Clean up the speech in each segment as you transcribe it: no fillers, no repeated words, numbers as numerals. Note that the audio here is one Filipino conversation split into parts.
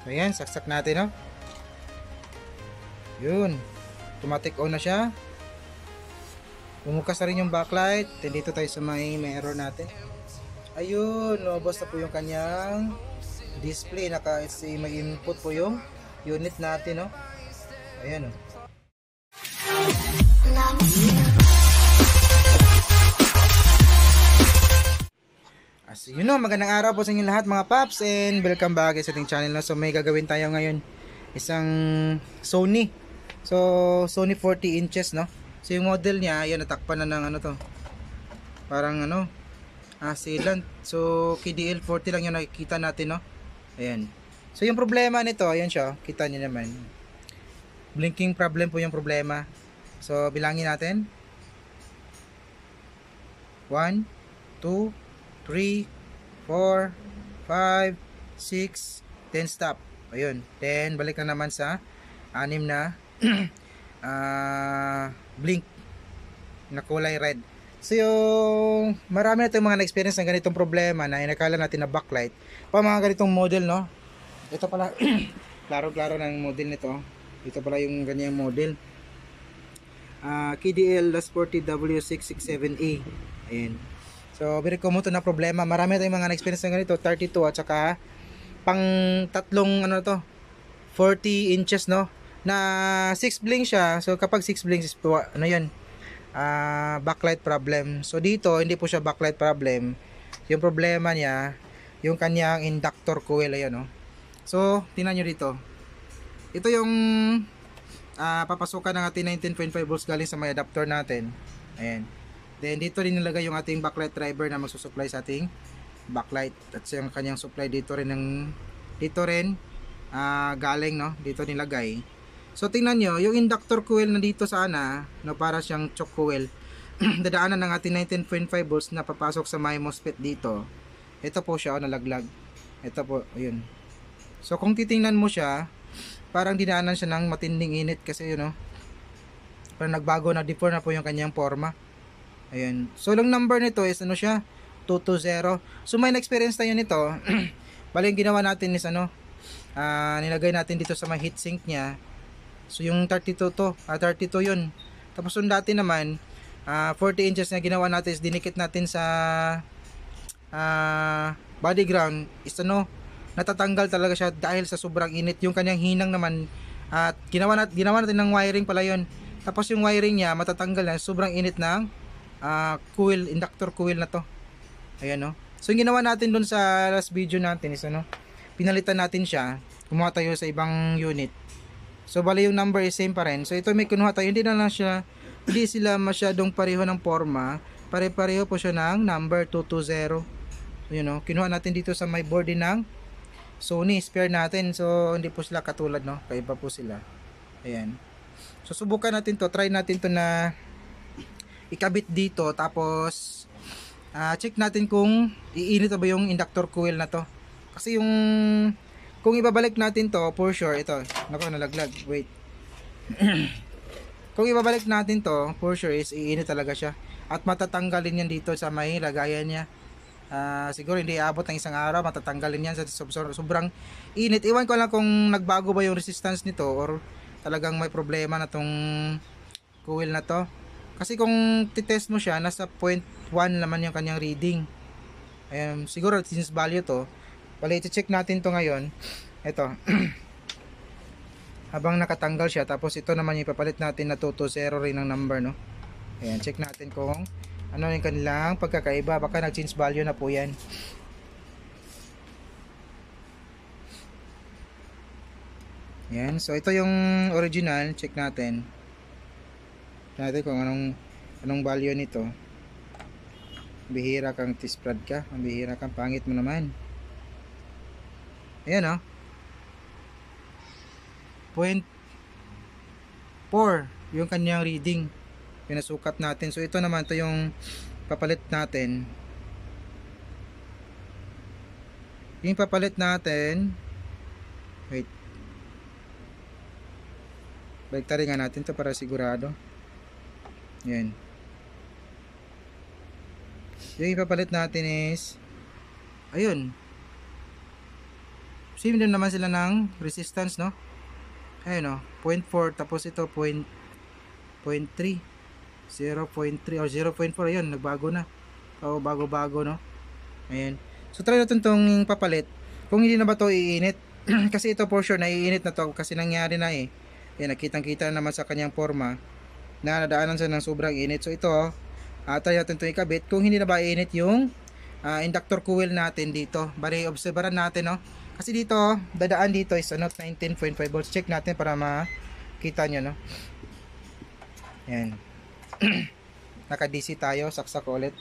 So ayan, saksak natin, no? Yun. Automatic on na siya. Bumukas na rin yung backlight. Then dito tayo sa may error natin. Ayun, lumabas na po yung kanyang display. May input po yung unit natin, no? Ayan, no? So yun, no, magandang araw po sa inyo lahat mga paps, and welcome back sa ating channel, no? So may gagawin tayo ngayon, isang Sony. So Sony 40 inches, no? So yung model niya, yan, natakpan na ng ano to, parang ano, sealant. So KDL 40 lang yung nakikita natin, no? Ayan. So yung problema nito, ayan siya, kita niyo naman, blinking problem po yung problema. So bilangin natin, 1 2 3 4 5 6 10, stop. Ayun, then balik na naman sa 6 na blink na kulay red. So yung marami na tayong mga na-experience ng ganitong problema na inakala natin na backlight pa mga ganitong model, no? Ito pala klaro-klaro ng model nito. Ito pala yung ganyang model, KDL 40W667A. Ayan. So very common to na problema. Marami tayong mga na-experience ng ganito, 32 at saka pang tatlong ano to, 40 inches, no? Na 6 blink siya. So kapag 6 blinks is ano yun, backlight problem. So dito hindi po siya backlight problem. Yung problema niya yung kanyang inductor coil. Ayan, no? So tingnan nyo dito, ito yung papasukan ng ating 19.5 volts galing sa may adapter natin. Ayan. Then dito rin nilagay yung ating backlight driver na magsusupply sa ating backlight, at yung kanyang supply dito rin galing, no? Dito nilagay. So tingnan nyo, yung inductor coil na dito sana, no, para siyang choke coil, dadaanan ng ating 19.5 volts na papasok sa may MOSFET dito. Ito po siya, nalaglag. Ito po, ayun. So kung titingnan mo siya, parang dinaanan siya ng matinding init kasi yun, no? Parang nagbago na, deform na po yung kanyang forma. Ayan. So yung number nito is ano siya, 220. So may na-experience tayo nito. Bali yung ginawa natin is ano, nilagay natin dito sa may heatsink niya. So yung 32 to, 32 yun. Tapos yung dati naman, 40 inches na ginawa natin is dinikit natin sa body ground. Is ano, natatanggal talaga siya dahil sa sobrang init. Yung kanyang hinang naman, at ginawa natin ng wiring pala yun. Tapos yung wiring niya matatanggal na, sobrang init ng coil, inductor coil na to. Ayan, no? So yung ginawa natin dun sa last video natin is ano, pinalitan natin siya, kumuha tayo sa ibang unit. So bali yung number is same pa rin. So ito may kinuha tayo, hindi sila masyadong pareho ng forma, pare-pareho po siya ng number 220. So yun, no? Kinuha natin dito sa may board din ng Sony, spare natin. So hindi po sila katulad, no? Kaiba po sila. Ayan. So subukan natin to, try natin to na ikabit dito, tapos check natin kung iinit ba yung inductor coil na to. Kasi yung kung ibabalik natin to, for sure, ito, nako, nalaglag, wait. Kung ibabalik natin to, for sure is iinit talaga siya, at matatanggalin yan dito sa may lagayan niya. Siguro hindi aabot ng isang araw, matatanggalin yan sa sobrang init. Iwan ko lang kung nagbago ba yung resistance nito, or talagang may problema na tong coil na to. Kasi kung titest mo siya, nasa 0.1 naman yung kanyang reading. Siguro since value to, bali i-check natin to ngayon. Ito. Habang nakatanggal siya, tapos ito naman yung ipapalit natin na 220 rin ang number, no? Ayan, check natin kung ano yung kanilang pagkakaiba. Baka nag-change value na po yan. Ayan, so ito yung original. Check natin kung anong value nito. Bihira kang tisprad ka, bihira kang, pangit mo naman. Ayan, oh, 0.4 yung kanyang reading, pinasukat natin. So ito naman, ito yung papalit natin. Yung papalit natin, wait, baliktarin nga natin to para sigurado. Yan. Yung ipapalit natin is, ayun, same din naman sila ng resistance, no? Ayun, no? 0.4, tapos ito 0.3, 0.3 or 0.4, ayun, nagbago na. O, bago-bago, no? Ayan. So, try natin itong papalit. Kung hindi na ba ito iinit? Kasi ito for sure, naiinit na to kasi nangyari na eh. Ayan, nakitang-kita naman sa kanyang forma na nadaanan siya ng sobrang init. So, ito, try natin itong ikabit. Kung hindi na ba iinit yung inductor coil natin dito. Bali, obserbaran natin, no? Kasi dito, dadaan dito is ano, 19.5 volts. Check natin para makita nyo, no? Ayan. Naka-DC tayo. Saksak ulit.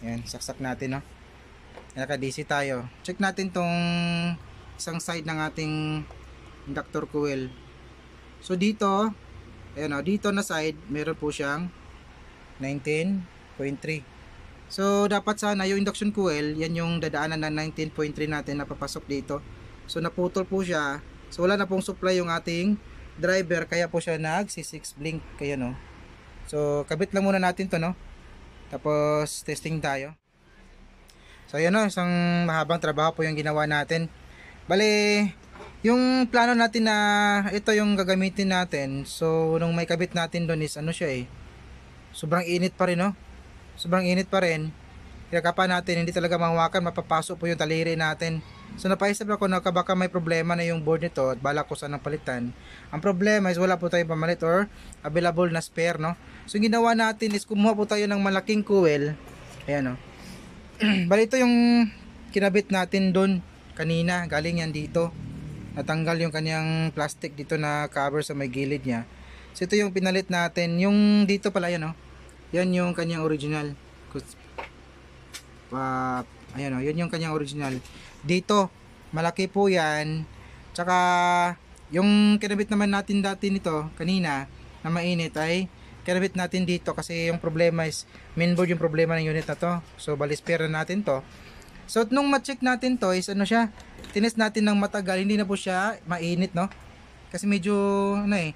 Ayan, saksak natin, no? Naka-DC tayo. Check natin tong isang side ng ating inductor coil. So, dito, ayan, no? Dito na side, meron po siyang 19.3. So, dapat sana yung induction coil, yan yung dadaanan ng 19.3 natin na papasok dito. So, naputol po siya. So, wala na pong supply yung ating driver, kaya po siya nag-6 blink. Kaya, no? So, kabit lang muna natin to, no? Tapos, testing tayo. So, ayan, no? Isang mahabang trabaho po yung ginawa natin. Bale, yung plano natin na ito yung gagamitin natin. So, nung may kabit natin doon is, ano siya eh, sobrang init pa rin, no? Sobrang init pa rin. Kinakapan natin, hindi talaga mahawakan, mapapasok po yung taliri natin. So napaisip ako na baka may problema na yung board nito at balak ko sanang palitan. Ang problema is wala po tayong pamalit or available na spare, no? So yung ginawa natin is kumuha po tayo ng malaking coil. Ayan, no? Bali, ito yung kinabit natin doon kanina, galing yan dito. Natanggal yung kanyang plastic dito na cover sa may gilid niya. So ito yung pinalit natin. Yung dito pala yan, no? Yan yung kanyang original. Ayan, o, yan yung kanyang original. Dito, malaki po yan. Tsaka, yung kinabit naman natin dati nito, kanina, na mainit ay kinabit natin dito kasi yung problema is mainboard yung problema ng unit na to. So, bali spare na natin to. So, nung ma-check natin to is ano siya, tinest natin ng matagal, hindi na po siya mainit, no? Kasi medyo, ano eh,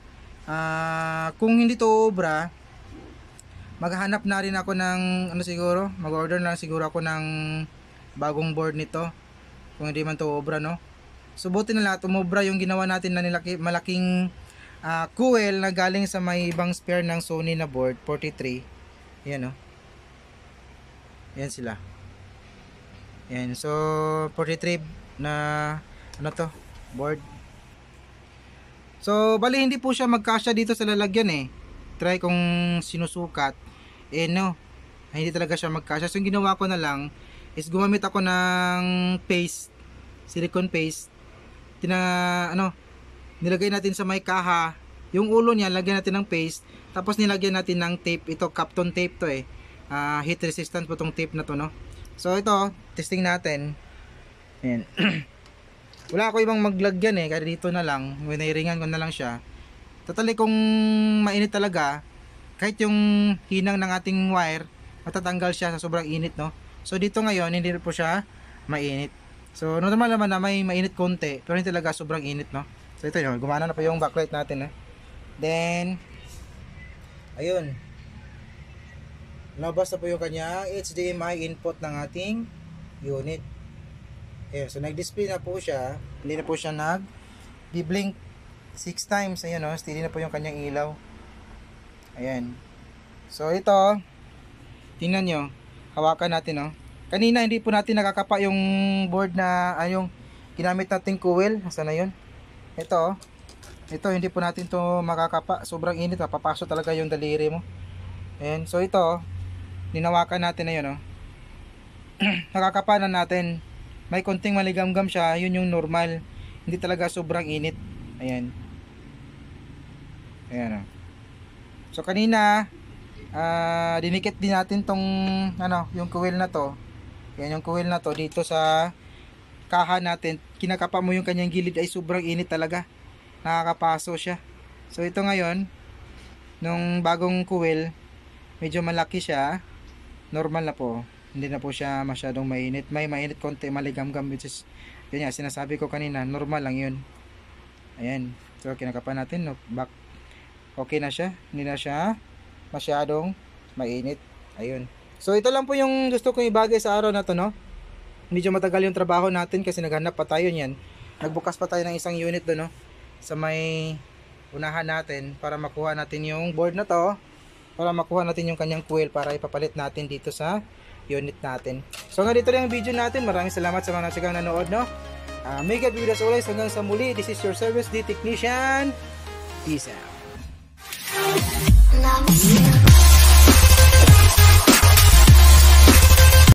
kung hindi to obra, maghahanap na rin ako ng ano siguro, mag-order na siguro ako ng bagong board nito kung hindi man to obra, no? Subutin na lahat umobra yung ginawa natin na malaking coil na galing sa may ibang spare ng Sony na board 43. Yan, no? Yan sila. Yan, so 43 na ano to, board. So bali hindi po siya magkasya dito sa lalagyan eh. Try kung sinusukat, no, hindi talaga siya magkasya. So yung ginawa ko na lang is gumamit ako ng paste, silicone paste. Nilagay natin sa may kaha. Yung ulo niya, lagyan natin ng paste. Tapos nilagyan natin ng tape. Ito, Kapton tape to eh. Heat resistant po tong tape na to, no? So ito, testing natin. Ayan. Wala ako ibang maglagyan eh. Kaya dito na lang, winiringan ko na lang siya. Totally kung mainit talaga, kahit yung hinang ng ating wire, matatanggal siya sa sobrang init, no? So dito ngayon, hindi po siya mainit. So normal naman na may mainit konti, pero hindi talaga sobrang init, no? So ito yun, gumana na po yung backlight natin, eh. Then, ayun. Nabas na po yung kanya HDMI input ng ating unit. Ayun, so nag-display na po siya. Hindi na po siya nag-blink 6 times. Ayan, o, steady na po yung kanyang ilaw. Ayan. So ito, tingnan nyo, hawakan natin, no? Kanina hindi po natin nakakapa yung board na yung ginamit nating coil. Saan na yun? Ito, ito hindi po natin to makakapa. Sobrang init, papasok talaga yung daliri mo. Ayan, so ito, ninawakan natin na yun, no? Nakakapa na natin. May konting maligamgam siya, yun yung normal. Hindi talaga sobrang init. Ayan. Ayan, o. So kanina, dinikit din natin tong yung coil na to. Yan yung coil na to dito sa kaha natin. Kinakapa mo yung kanyang gilid, ay sobrang init talaga. Nakakapaso siya. So ito ngayon, nung bagong coil, medyo malaki siya. Normal na po. Hindi na po siya masyadong mainit. May mainit konti, maligamgam, which is yun nga, sinasabi ko kanina, normal lang yun. Ayan. So kinakapa natin, no, back. Okay na siya. Hindi na siya masyadong mainit. Ayun. So ito lang po yung gusto kong ibagay sa araw na to, no. medyo matagal yung trabaho natin kasi naghanap pa tayo niyan. Nagbukas pa tayo ng isang unit doon, no, sa may unahan natin para makuha natin yung board na to, para makuha natin yung kanyang coil para ipapalit natin dito sa unit natin. So nga dito lang yung video natin. Maraming salamat sa mga nagsigang nanood, no. May God be with us always. Hanggang sa muli, this is your service D technician. Peace out.